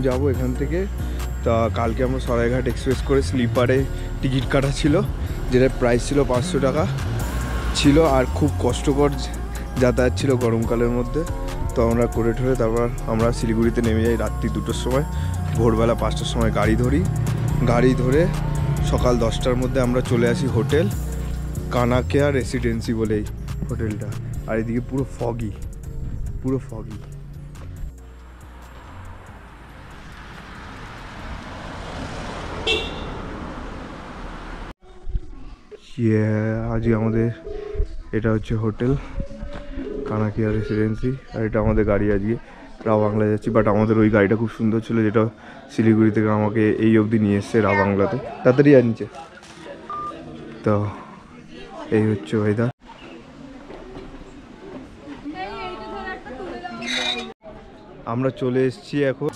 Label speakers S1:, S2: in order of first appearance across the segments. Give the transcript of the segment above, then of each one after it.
S1: যাব এখান থেকে। তা কালকে আমরা সরাইঘাট এক্সপ্রেস করে স্লিপারে টিকিট কাটা ছিল, যেটার প্রাইস ছিল 500 টাকা ছিল। আর খুব কষ্টকর যাতায়াত ছিল গরমকালের মধ্যে। তো আমরা করে ঠরে তারপর আমরা শিলিগুড়িতে নেমে যাই রাত্রি 2টোর সময়। ভোরবেলা 5টার সময় গাড়ি ধরে সকাল 10টার মধ্যে আমরা চলে আসি হোটেল কানাকেয়া রেসিডেন্সি বলেই হোটেলটা। আর এদিকে পুরো ফগি। আজকে আমাদের এটা হচ্ছে হোটেল কানাকিয়া রেসিডেন্সি, আর এটা আমাদের গাড়ি আজকে রাবাংলা যাচ্ছি। বাট আমাদের ওই গাড়িটা খুব সুন্দর ছিল, যেটা শিলিগুড়ি থেকে আমাকে এই অবধি নিয়ে এসছে রাবাংলাতে, তাড়াতাড়ি আনছে। তো এই হচ্ছে ওয়েদার। আমরা চলে এসেছি এখন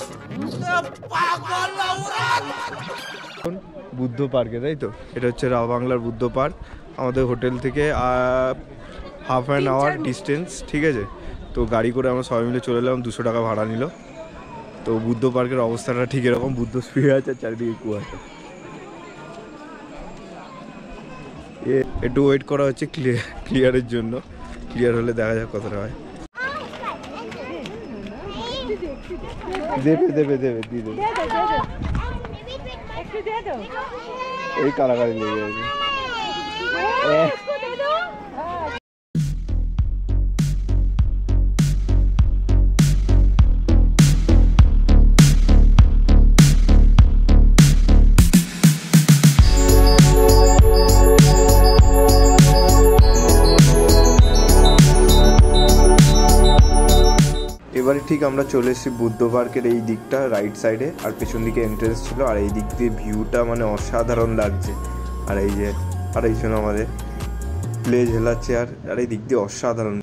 S1: বুদ্ধ পার্কে, তাই তো? এটা হচ্ছে রাবাংলার বুদ্ধ পার্ক। আমাদের হোটেল থেকে হাফ অ্যান আওয়ার ডিস্টেন্স, ঠিক আছে? তো গাড়ি করে আমরা সবাই মিলে চলে এলাম, 200 টাকা ভাড়া নিল। তো বুদ্ধ পার্কের অবস্থাটা ঠিক এরকম, বুদ্ধ শুয়ে আছে, চারিদিকে কুয়াশা। একটু ওয়েট করা হচ্ছে ক্লিয়ারের জন্য। ক্লিয়ার হলে দেখা যাক কতটা হয়। দেবে দিয়ে দেবে। এই কারাগারি লেগে গেছে। এবারে ঠিক আমরা চলে এসেছি বুদ্ধ পার্কের এই দিকটা রাইট সাইডে, আর পেছন দিকে এন্ট্রেন্স ছিল। আর এই দিক দিয়ে ভিউটা মানে অসাধারণ লাগছে। আর এই যে আর এই জন্য আমাদের প্লেজ হেলাচ্ছে, আর এই দিক দিয়ে অসাধারণ।